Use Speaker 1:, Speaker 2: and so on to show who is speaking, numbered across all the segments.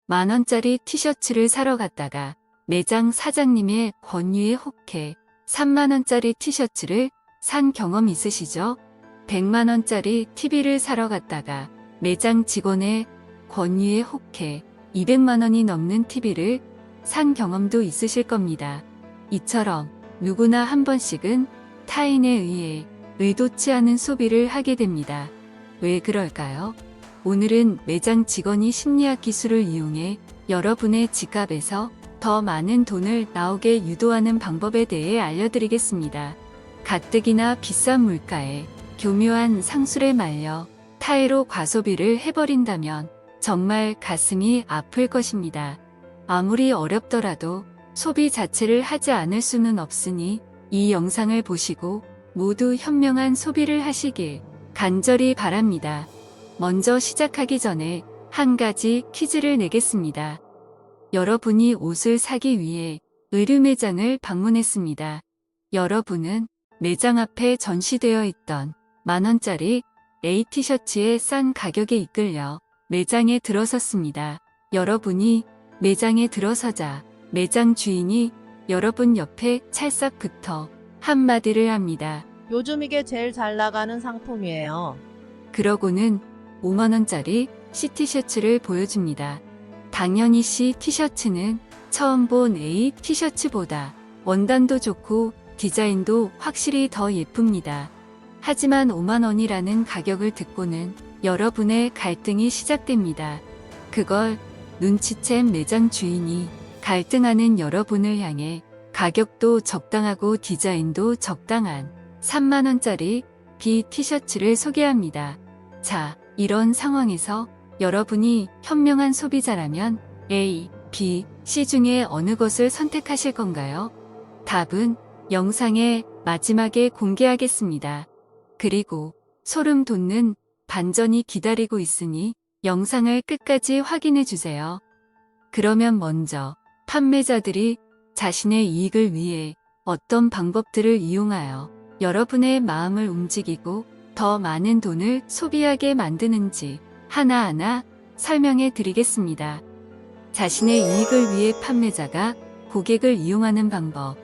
Speaker 1: 10,000원짜리 티셔츠를 사러 갔다가 매장 사장님의 권유에 혹해 30,000원짜리 티셔츠를 산 경험 있으시죠? 100만원짜리 TV를 사러 갔다가 매장 직원의 권유에 혹해 200만원이 넘는 TV를 산 경험도 있으실 겁니다. 이처럼 누구나 한 번씩은 타인에 의해 의도치 않은 소비를 하게 됩니다. 왜 그럴까요? 오늘은 매장 직원이 심리학 기술을 이용해 여러분의 지갑에서 더 많은 돈을 나오게 유도하는 방법에 대해 알려드리겠습니다. 가뜩이나 비싼 물가에 교묘한 상술에 말려 타의로 과소비를 해버린다면 정말 가슴이 아플 것입니다. 아무리 어렵더라도 소비 자체를 하지 않을 수는 없으니 이 영상을 보시고 모두 현명한 소비를 하시길 간절히 바랍니다. 먼저 시작하기 전에 한 가지 퀴즈를 내겠습니다. 여러분이 옷을 사기 위해 의류 매장을 방문했습니다. 여러분은 매장 앞에 전시되어 있던 10,000원짜리 A 티셔츠의 싼 가격에 이끌려 매장에 들어섰습니다. 여러분이 매장에 들어서자 매장 주인이 여러분 옆에 찰싹 붙어 한마디를 합니다.
Speaker 2: 요즘 이게 제일 잘 나가는 상품이에요.
Speaker 1: 그러고는 50,000원짜리 C 티셔츠를 보여줍니다. 당연히 C 티셔츠는 처음 본 A 티셔츠보다 원단도 좋고 디자인도 확실히 더 예쁩니다. 하지만 50,000원이라는 가격을 듣고는 여러분의 갈등이 시작됩니다. 그걸 눈치챈 매장 주인이 갈등하는 여러분을 향해 가격도 적당하고 디자인도 적당한 30,000원짜리 B 티셔츠를 소개합니다. 자, 이런 상황에서 여러분이 현명한 소비자라면 A, B, C 중에 어느 것을 선택하실 건가요? 답은 영상의 마지막에 공개하겠습니다. 그리고 소름 돋는 반전이 기다리고 있으니 영상을 끝까지 확인해 주세요. 그러면 먼저 판매자들이 자신의 이익을 위해 어떤 방법들을 이용하여 여러분의 마음을 움직이고 더 많은 돈을 소비하게 만드는지 하나하나 설명해 드리겠습니다. 자신의 이익을 위해 판매자가 고객을 이용하는 방법.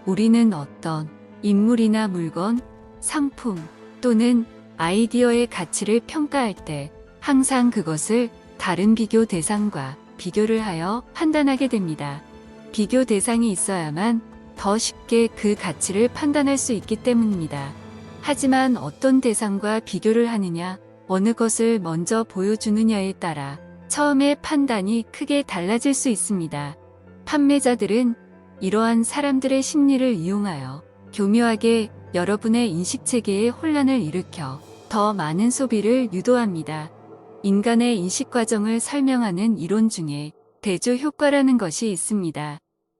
Speaker 1: 우리는 어떤 인물이나 물건, 상품 또는 아이디어의 가치를 평가할 때 항상 그것을 다른 비교 대상과 비교를 하여 판단하게 됩니다. 비교 대상이 있어야만 더 쉽게 그 가치를 판단할 수 있기 때문입니다. 하지만 어떤 대상과 비교를 하느냐, 어느 것을 먼저 보여주느냐에 따라 처음의 판단이 크게 달라질 수 있습니다. 판매자들은 이러한 사람들의 심리를 이용하여 교묘하게 여러분의 인식체계에 혼란을 일으켜 더 많은 소비를 유도합니다. 인간의 인식 과정을 설명하는 이론 중에 대조 효과라는 것이 있습니다.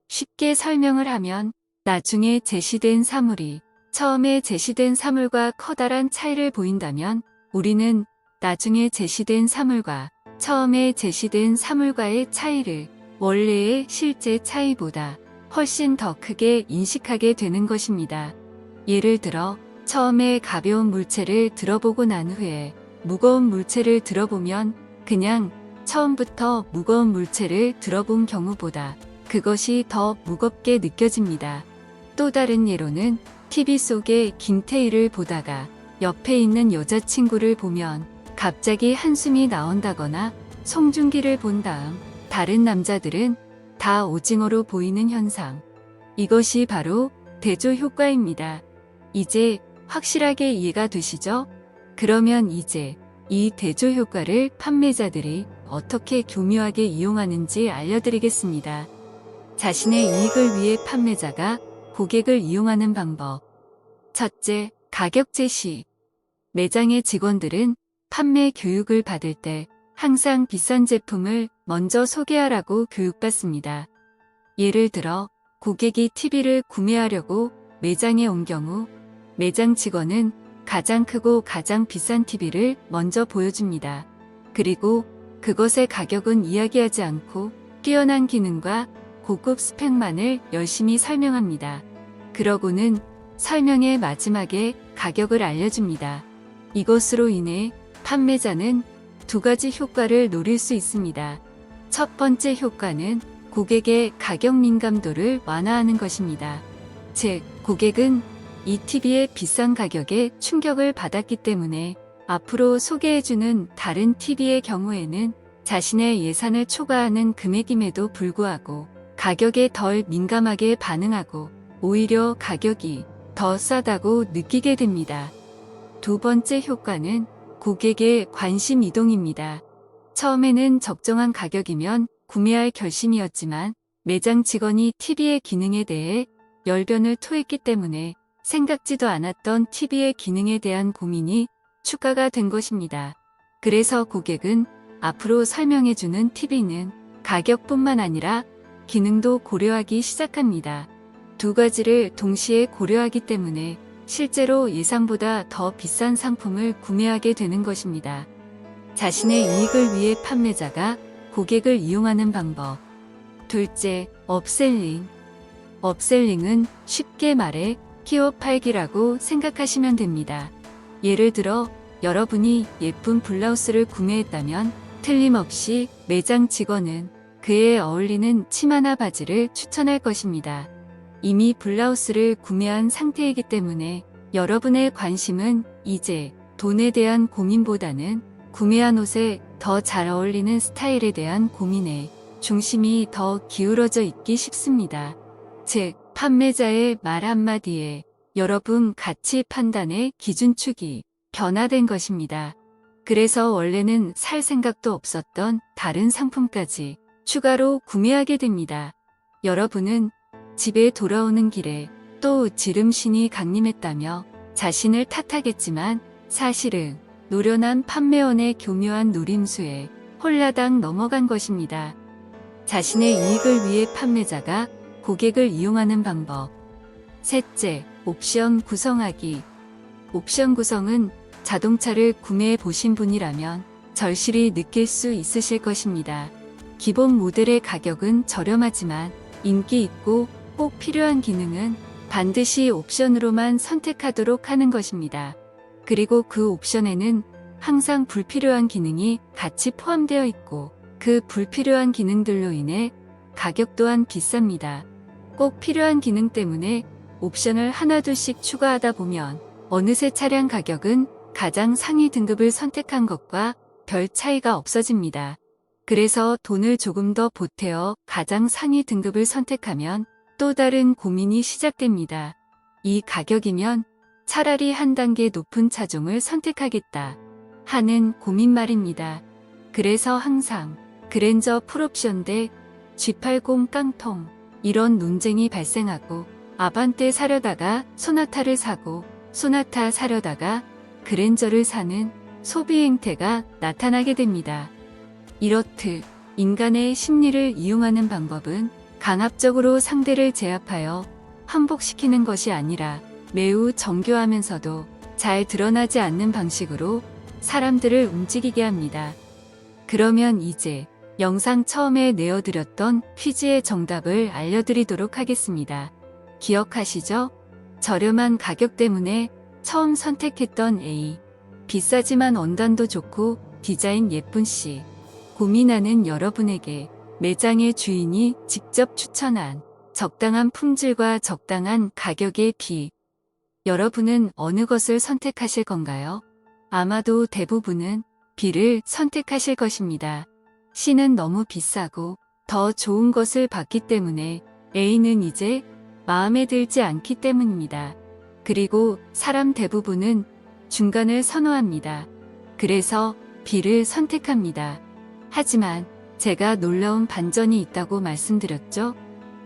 Speaker 1: 쉽게 설명을 하면 나중에 제시된 사물이 처음에 제시된 사물과 커다란 차이를 보인다면 우리는 나중에 제시된 사물과 처음에 제시된 사물과의 차이를 원래의 실제 차이보다 훨씬 더 크게 인식하게 되는 것입니다. 예를 들어 처음에 가벼운 물체를 들어보고 난 후에 무거운 물체를 들어보면 그냥 처음부터 무거운 물체를 들어본 경우보다 그것이 더 무겁게 느껴집니다. 또 다른 예로는 TV 속에 김태희를 보다가 옆에 있는 여자친구를 보면 갑자기 한숨이 나온다거나 송중기를 본 다음 다른 남자들은 다 오징어로 보이는 현상. 이것이 바로 대조 효과입니다. 이제 확실하게 이해가 되시죠? 그러면 이제 이 대조 효과를 판매자들이 어떻게 교묘하게 이용하는지 알려드리겠습니다. 자신의 이익을 위해 판매자가 고객을 이용하는 방법. 첫째, 가격 제시. 매장의 직원들은 판매 교육을 받을 때 항상 비싼 제품을 먼저 소개하라고 교육받습니다. 예를 들어 고객이 TV를 구매하려고 매장에 온 경우 매장 직원은 가장 크고 가장 비싼 TV를 먼저 보여줍니다. 그리고 그것의 가격은 이야기하지 않고 뛰어난 기능과 고급 스펙만을 열심히 설명합니다. 그러고는 설명의 마지막에 가격을 알려줍니다. 이것으로 인해 판매자는 두 가지 효과를 노릴 수 있습니다. 첫 번째 효과는 고객의 가격 민감도를 완화하는 것입니다. 즉, 고객은 이 TV의 비싼 가격에 충격을 받았기 때문에 앞으로 소개해주는 다른 TV의 경우에는 자신의 예산을 초과하는 금액임에도 불구하고 가격에 덜 민감하게 반응하고 오히려 가격이 더 싸다고 느끼게 됩니다. 두 번째 효과는 고객의 관심 이동입니다. 처음에는 적정한 가격이면 구매할 결심이었지만 매장 직원이 TV의 기능에 대해 열변을 토했기 때문에 생각지도 않았던 TV의 기능에 대한 고민이 추가가 된 것입니다. 그래서 고객은 앞으로 설명해주는 TV는 가격뿐만 아니라 기능도 고려하기 시작합니다. 두 가지를 동시에 고려하기 때문에 실제로 예상보다 더 비싼 상품을 구매하게 되는 것입니다. 자신의 이익을 위해 판매자가 고객을 이용하는 방법. 둘째, 업셀링. 업셀링은 쉽게 말해 키워 팔기라고 생각하시면 됩니다. 예를 들어 여러분이 예쁜 블라우스를 구매했다면 틀림없이 매장 직원은 그에 어울리는 치마나 바지를 추천할 것입니다. 이미 블라우스를 구매한 상태이기 때문에 여러분의 관심은 이제 돈에 대한 고민보다는 구매한 옷에 더 잘 어울리는 스타일에 대한 고민에 중심이 더 기울어져 있기 쉽습니다. 즉, 판매자의 말 한마디에 여러분 가치 판단의 기준축이 변화된 것입니다. 그래서 원래는 살 생각도 없었던 다른 상품까지 추가로 구매하게 됩니다. 여러분은 집에 돌아오는 길에 또 지름신이 강림했다며 자신을 탓하겠지만 사실은 노련한 판매원의 교묘한 노림수에 홀라당 넘어간 것입니다. 자신의 이익을 위해 판매자가 고객을 이용하는 방법. 셋째, 옵션 구성하기. 옵션 구성은 자동차를 구매해 보신 분이라면 절실히 느낄 수 있으실 것입니다. 기본 모델의 가격은 저렴하지만 인기 있고 꼭 필요한 기능은 반드시 옵션으로만 선택하도록 하는 것입니다. 그리고 그 옵션에는 항상 불필요한 기능이 같이 포함되어 있고 그 불필요한 기능들로 인해 가격 또한 비쌉니다. 꼭 필요한 기능 때문에 옵션을 하나둘씩 추가하다 보면 어느새 차량 가격은 가장 상위 등급을 선택한 것과 별 차이가 없어집니다. 그래서 돈을 조금 더 보태어 가장 상위 등급을 선택하면 또 다른 고민이 시작됩니다. 이 가격이면 차라리 한 단계 높은 차종을 선택하겠다 하는 고민 말입니다. 그래서 항상 그랜저 풀옵션 대 G80 깡통 이런 논쟁이 발생하고 아반떼 사려다가 소나타를 사고 소나타 사려다가 그랜저를 사는 소비 행태가 나타나게 됩니다. 이렇듯 인간의 심리를 이용하는 방법은 강압적으로 상대를 제압하여 환복시키는 것이 아니라 매우 정교하면서도 잘 드러나지 않는 방식으로 사람들을 움직이게 합니다. 그러면 이제 영상 처음에 내어드렸던 퀴즈의 정답을 알려드리도록 하겠습니다. 기억하시죠? 저렴한 가격 때문에 처음 선택했던 A. 비싸지만 원단도 좋고 디자인 예쁜 C. 고민하는 여러분에게 매장의 주인이 직접 추천한 적당한 품질과 적당한 가격의 B. 여러분은 어느 것을 선택하실 건가요? 아마도 대부분은 B를 선택하실 것입니다. C는 너무 비싸고 더 좋은 것을 봤기 때문에 A는 이제 마음에 들지 않기 때문입니다. 그리고 사람 대부분은 중간을 선호합니다. 그래서 B를 선택합니다. 하지만 제가 놀라운 반전이 있다고 말씀드렸죠?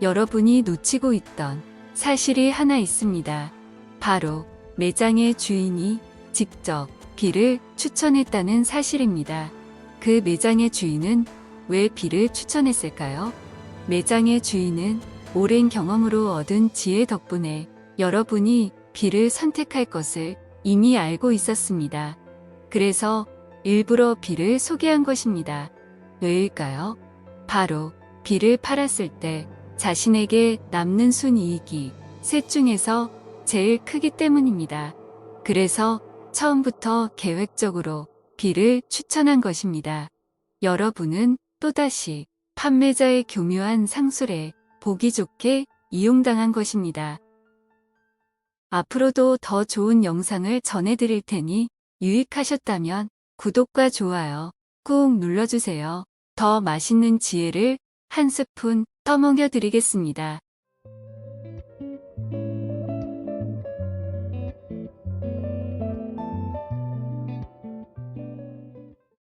Speaker 1: 여러분이 놓치고 있던 사실이 하나 있습니다. 바로 매장의 주인이 직접 B를 추천했다는 사실입니다. 그 매장의 주인은 왜 B를 추천했을까요? 매장의 주인은 오랜 경험으로 얻은 지혜 덕분에 여러분이 B를 선택할 것을 이미 알고 있었습니다. 그래서 일부러 B를 소개한 것입니다. 왜일까요? 바로 B를 팔았을 때 자신에게 남는 순이익이 셋 중에서 제일 크기 때문입니다. 그래서 처음부터 계획적으로 B를 추천한 것입니다. 여러분은 또다시 판매자의 교묘한 상술에 보기 좋게 이용당한 것입니다. 앞으로도 더 좋은 영상을 전해드릴 테니 유익하셨다면 구독과 좋아요 꾹 눌러주세요. 더 맛있는 지혜를 한 스푼 떠먹여 드리겠습니다.